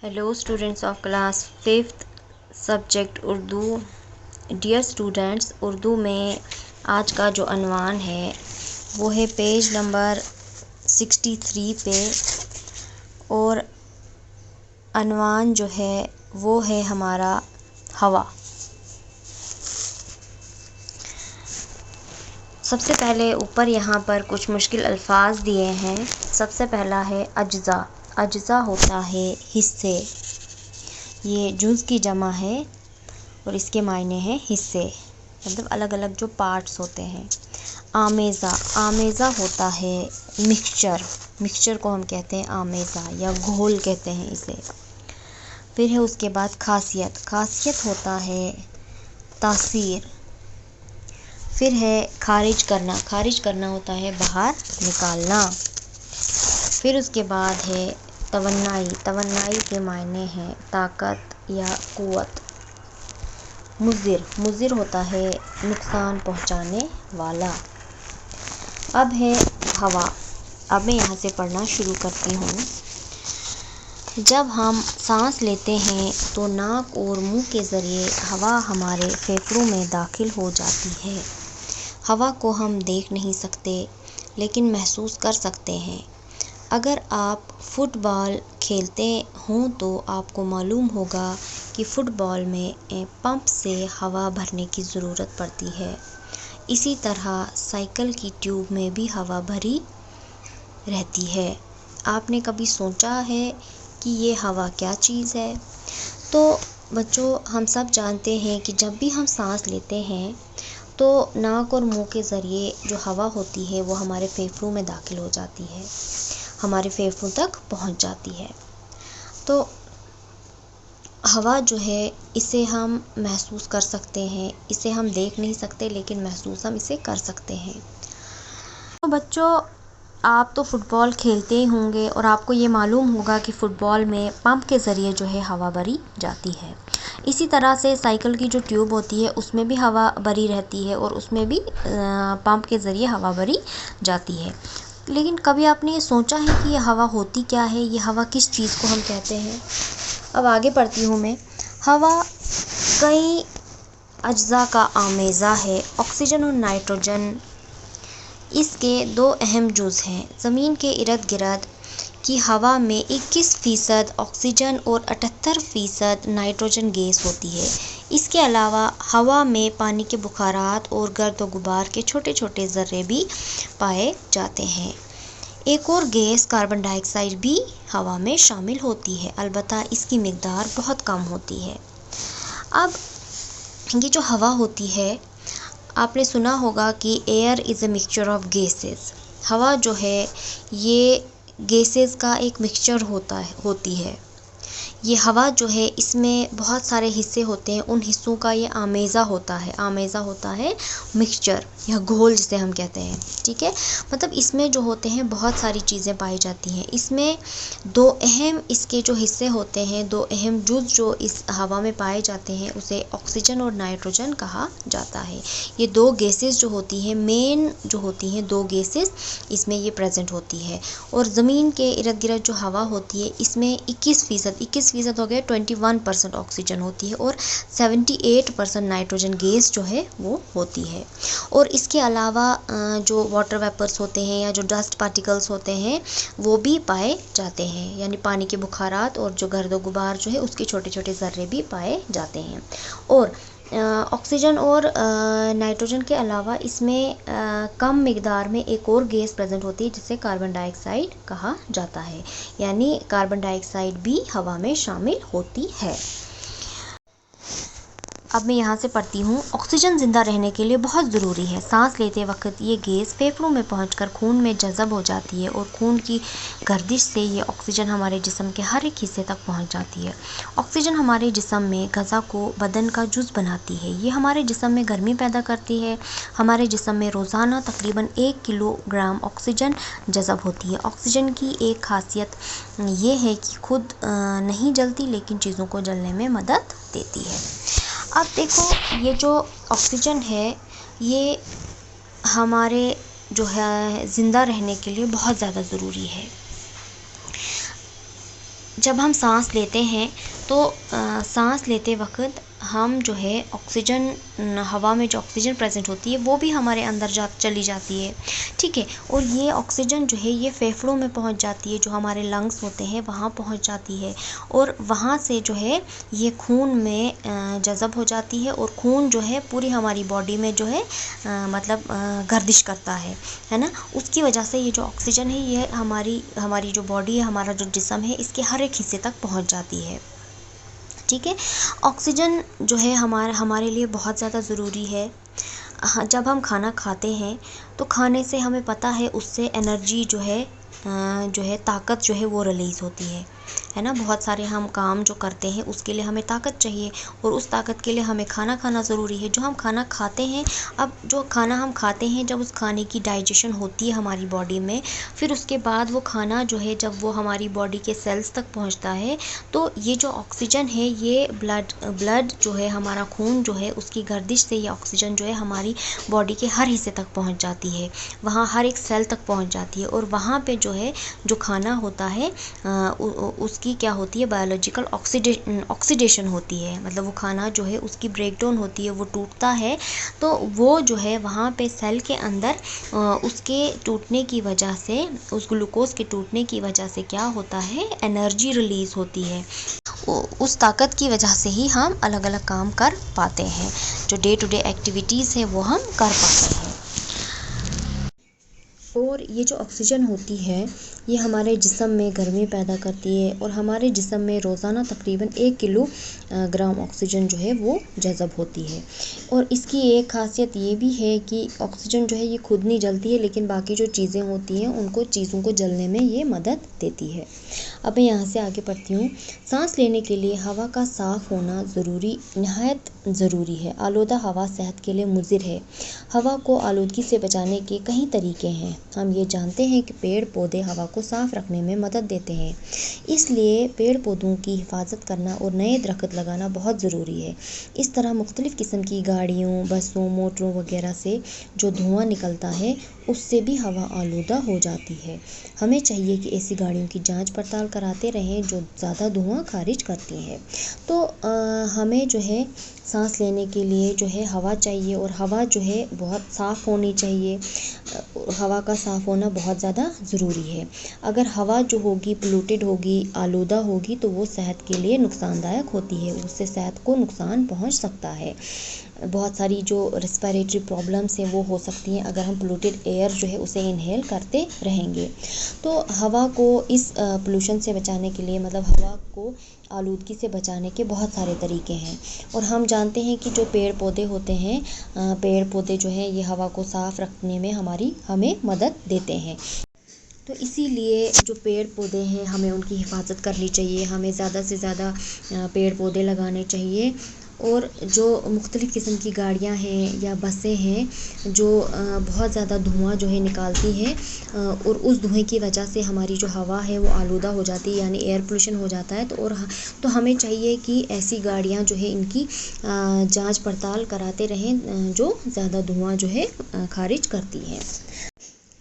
Hello students of class 5th subject Urdu. Dear students, Urdu में आज का जो अनवान है वो है पेज नंबर 63 पे, और अनवान जो है वो है हमारा हवा। सबसे पहले ऊपर यहाँ पर कुछ मुश्किल अल्फाज दिए हैं। सबसे पहला है अज्जा। अज्जा होता है हिस्से, ये जुज़ की जमा है और इसके मायने हैं हिस्से, मतलब अलग अलग जो पार्ट्स होते हैं। आमेज़ा। आमेज़ा होता है मिक्सचर, मिक्सचर को हम कहते हैं आमेज़ा या घोल कहते हैं इसे। फिर है उसके बाद खासियत। खासियत होता है तासीर। फिर है खारिज करना। खारिज करना होता है बाहर निकालना। फिर उसके बाद है तवन्नाई। तवन्नाई के मायने हैं ताकत या क़ुव्वत। मुज़िर। मुज़िर होता है नुकसान पहुंचाने वाला। अब है हवा। अब मैं यहाँ से पढ़ना शुरू करती हूँ। जब हम सांस लेते हैं तो नाक और मुंह के ज़रिए हवा हमारे फेफड़ों में दाखिल हो जाती है। हवा को हम देख नहीं सकते लेकिन महसूस कर सकते हैं। अगर आप फुटबॉल खेलते हों तो आपको मालूम होगा कि फुटबॉल में पंप से हवा भरने की ज़रूरत पड़ती है। इसी तरह साइकिल की ट्यूब में भी हवा भरी रहती है। आपने कभी सोचा है कि ये हवा क्या चीज़ है? तो बच्चों, हम सब जानते हैं कि जब भी हम सांस लेते हैं तो नाक और मुंह के ज़रिए जो हवा होती है वो हमारे फेफड़ों में दाखिल हो जाती है, हमारे फेफड़ों तक पहुंच जाती है। तो हवा जो है इसे हम महसूस कर सकते हैं, इसे हम देख नहीं सकते लेकिन महसूस हम इसे कर सकते हैं। तो बच्चों, आप तो फुटबॉल खेलते ही होंगे और आपको ये मालूम होगा कि फ़ुटबॉल में पंप के ज़रिए जो है हवा भरी जाती है। इसी तरह से साइकिल की जो ट्यूब होती है उसमें भी हवा भरी रहती है और उसमें भी पंप के ज़रिए हवा भरी जाती है। लेकिन कभी आपने ये सोचा है कि ये हवा होती क्या है? ये हवा किस चीज़ को हम कहते हैं? अब आगे पढ़ती हूँ मैं। हवा कई अज्जा का आमेज़ा है। ऑक्सीजन और नाइट्रोजन इसके दो अहम जुज़ हैं। ज़मीन के इर्द गिर्द की हवा में 21% ऑक्सीजन और 78% नाइट्रोजन गैस होती है। इसके अलावा हवा में पानी के बुखारात और गर्द व गुबार के छोटे छोटे ज़र्रे भी पाए जाते हैं। एक और गैस कार्बन डाइऑक्साइड भी हवा में शामिल होती है, अलबत्ता इसकी मिक़दार बहुत कम होती है। अब ये जो हवा होती है, आपने सुना होगा कि air is a mixture of gases. हवा जो है ये गैसेस का एक मिक्सचर होती है। ये हवा जो है इसमें बहुत सारे हिस्से होते हैं, उन हिस्सों का ये आमेज़ा होता है। आमेज़ा होता है मिक्सचर या घोल जिसे हम कहते हैं, ठीक है। मतलब इसमें जो होते हैं बहुत सारी चीज़ें पाई जाती हैं। इसमें दो अहम इसके जो हिस्से होते हैं, दो अहम जुज़ जो इस हवा में पाए जाते हैं उसे ऑक्सीजन और नाइट्रोजन कहा जाता है। ये दो गैसेस जो होती हैं, मेन जो होती हैं दो गैसेस इसमें ये प्रेजेंट होती है। और ज़मीन के इर्द गिर्द जो हवा होती है इसमें 21% हो गया, 21% ऑक्सीजन होती है और 78% नाइट्रोजन गैस जो है वो होती है। और इसके अलावा जो वाटर वेपर्स होते हैं या जो डस्ट पार्टिकल्स होते हैं वो भी पाए जाते हैं, यानी पानी के बुखारात और जो गर्द गुबार जो है उसके छोटे छोटे ज़र्रे भी पाए जाते हैं। और ऑक्सीजन और नाइट्रोजन के अलावा इसमें कम मिक़दार में एक और गैस प्रेजेंट होती है जिसे कार्बन डाइऑक्साइड कहा जाता है, यानी कार्बन डाइऑक्साइड भी हवा में शामिल होती है। अब मैं यहाँ से पढ़ती हूँ। ऑक्सीजन ज़िंदा रहने के लिए बहुत ज़रूरी है। सांस लेते वक्त ये गैस फेफड़ों में पहुंचकर खून में जज़ब हो जाती है और खून की गर्दिश से ये ऑक्सीजन हमारे जिस्म के हर एक हिस्से तक पहुंच जाती है। ऑक्सीजन हमारे जिस्म में ग़ज़ा को बदन का जुज़ बनाती है। ये हमारे जिस्म में गर्मी पैदा करती है। हमारे जिस्म में रोज़ाना तकरीबन 1 किलोग्राम ऑक्सीजन जज़ब होती है। ऑक्सीजन की एक खासियत ये है कि खुद नहीं जलती लेकिन चीज़ों को जलने में मदद देती है। अब देखो, ये जो ऑक्सीजन है ये हमारे जो है ज़िंदा रहने के लिए बहुत ज़्यादा ज़रूरी है। जब हम सांस लेते हैं तो सांस लेते वक्त हम जो है ऑक्सीजन, हवा में जो ऑक्सीजन प्रेजेंट होती है वो भी हमारे अंदर चली जाती है, ठीक है। और ये ऑक्सीजन जो है ये फेफड़ों में पहुंच जाती है, जो हमारे लंग्स होते हैं वहाँ पहुंच जाती है, और वहाँ से जो है ये खून में जज़ब हो जाती है, और खून जो है पूरी हमारी बॉडी में जो है मतलब गर्दिश करता है ना। उसकी वजह से ये जो ऑक्सीजन है ये हमारी जो बॉडी है, हमारा जो जिस्म है, इसके हर एक हिस्से तक पहुँच जाती है, ठीक है। ऑक्सीजन जो है हमारे लिए बहुत ज़्यादा ज़रूरी है। जब हम खाना खाते हैं तो खाने से हमें पता है उससे एनर्जी जो है ताकत जो है वो रिलीज़ होती है ना। बहुत सारे हम काम जो करते हैं उसके लिए हमें ताकत चाहिए, और उस ताकत के लिए हमें खाना खाना ज़रूरी है। जो हम खाना खाते हैं, अब जो खाना हम खाते हैं जब उस खाने की डाइजेशन होती है हमारी बॉडी में, फिर उसके बाद वो खाना जो है जब वो हमारी बॉडी के सेल्स तक पहुंचता है, तो ये जो ऑक्सीजन है ये ब्लड जो है, हमारा खून जो है, उसकी गर्दिश से ये ऑक्सीजन जो है हमारी बॉडी के हर हिस्से तक पहुंच जाती है, वहाँ हर एक सेल तक पहुंच जाती है। और वहाँ पे जो है जो खाना होता है उसकी क्या होती है, बायोलॉजिकल ऑक्सीडेशन होती है, मतलब वो खाना जो है उसकी ब्रेकडाउन होती है, वो टूटता है। तो वो जो है वहाँ पे सेल के अंदर उसके टूटने की वजह से, उस ग्लूकोज के टूटने की वजह से क्या होता है, एनर्जी रिलीज़ होती है। उस ताकत की वजह से ही हम अलग अलग काम कर पाते हैं, जो डे टू डे एक्टिविटीज़ है वो हम कर पाते हैं। और ये जो ऑक्सीजन होती है ये हमारे जिस्म में गर्मी पैदा करती है, और हमारे जिस्म में रोज़ाना तकरीबन 1 किलोग्राम ऑक्सीजन जो है वो जज़ब होती है। और इसकी एक खासियत ये भी है कि ऑक्सीजन जो है ये खुद नहीं जलती है, लेकिन बाकी जो चीज़ें होती हैं उनको चीज़ों को जलने में ये मदद देती है। अब मैं यहाँ से आगे पढ़ती हूँ। सांस लेने के लिए हवा का साफ़ होना नहायत ज़रूरी है। आलूदा हवा सेहत के लिए मुज़िर है। हवा को आलूदगी से बचाने के कई तरीके हैं। हम ये जानते हैं कि पेड़ पौधे हवा को साफ़ रखने में मदद देते हैं, इसलिए पेड़ पौधों की हिफाजत करना और नए दरख्त लगाना बहुत ज़रूरी है। इस तरह मुख्तलिफ़ किस्म की गाड़ियों, बसों, मोटरों वगैरह से जो धुआं निकलता है उससे भी हवा आलूदा हो जाती है। हमें चाहिए कि ऐसी गाड़ियों की जांच पड़ताल कराते रहें जो ज़्यादा धुआं खारिज करती हैं। तो हमें जो है सांस लेने के लिए जो है हवा चाहिए, और हवा जो है बहुत साफ़ होनी चाहिए। हवा का साफ़ होना बहुत ज़्यादा ज़रूरी है। अगर हवा जो होगी पोल्यूटेड होगी, आलूदा होगी, तो वो सेहत के लिए नुकसानदायक होती है, उससे सेहत को नुकसान पहुंच सकता है। बहुत सारी जो रेस्पिरेटरी प्रॉब्लम्स हैं वो हो सकती हैं अगर हम पोल्यूटेड एयर जो है उसे इनहेल करते रहेंगे। तो हवा को इस पोल्यूशन से बचाने के लिए, मतलब हवा को आलूदगी से बचाने के बहुत सारे तरीके हैं, और हम जानते हैं कि जो पेड़ पौधे होते हैं, पेड़ पौधे जो है ये हवा को साफ़ रखने में हमें मदद देते हैं। तो इसीलिए जो पेड़ पौधे हैं हमें उनकी हिफाजत करनी चाहिए, हमें ज़्यादा से ज़्यादा पेड़ पौधे लगाने चाहिए। और जो मुख्तलिफ़ किस्म की गाड़ियाँ हैं या बसें हैं जो बहुत ज़्यादा धुआं जो है निकालती हैं, और उस धुएँ की वजह से हमारी जो हवा है वो आलूदा हो जाती है, यानी एयर पोल्यूशन हो जाता है। तो हमें चाहिए कि ऐसी गाड़ियाँ जो है इनकी जांच पड़ताल कराते रहें जो ज़्यादा धुआं जो है खारिज करती हैं।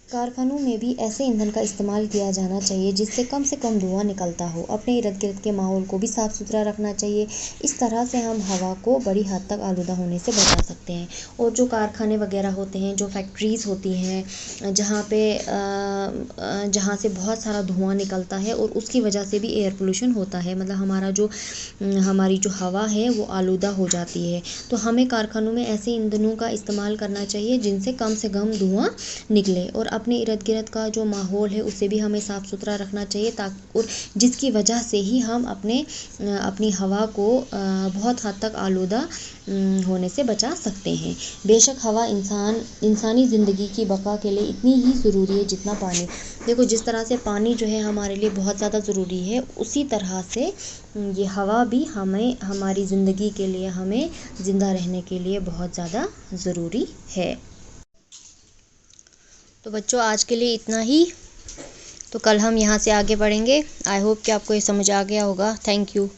कारखानों में भी ऐसे ईंधन का इस्तेमाल किया जाना चाहिए जिससे कम से कम धुआं निकलता हो। अपने इर्द गिर्द के माहौल को भी साफ़ सुथरा रखना चाहिए। इस तरह से हम हवा को बड़ी हद तक आलूदा होने से बचा सकते हैं। और जो कारखाने वगैरह होते हैं, जो फैक्ट्रीज़ होती हैं, जहाँ से बहुत सारा धुआं निकलता है और उसकी वजह से भी एयर पोल्यूशन होता है, मतलब हमारी जो हवा है वो आलूदा हो जाती है। तो हमें कारखानों में ऐसे ईंधनों का इस्तेमाल करना चाहिए जिनसे कम से कम धुआं निकले, और अपने इर्द गिर्द का जो माहौल है उसे भी हमें साफ़ सुथरा रखना चाहिए, ताकि और जिसकी वजह से ही हम अपनी हवा को बहुत हद तक आलूदा होने से बचा सकते हैं। बेशक हवा इंसानी ज़िंदगी की बका के लिए इतनी ही ज़रूरी है जितना पानी। देखो, जिस तरह से पानी जो है हमारे लिए बहुत ज़्यादा ज़रूरी है, उसी तरह से ये हवा भी हमारी ज़िंदगी के लिए, हमें ज़िंदा रहने के लिए बहुत ज़्यादा ज़रूरी है। तो बच्चों, आज के लिए इतना ही। तो कल हम यहाँ से आगे बढ़ेंगे। आई होप कि आपको ये समझ आ गया होगा। Thank you.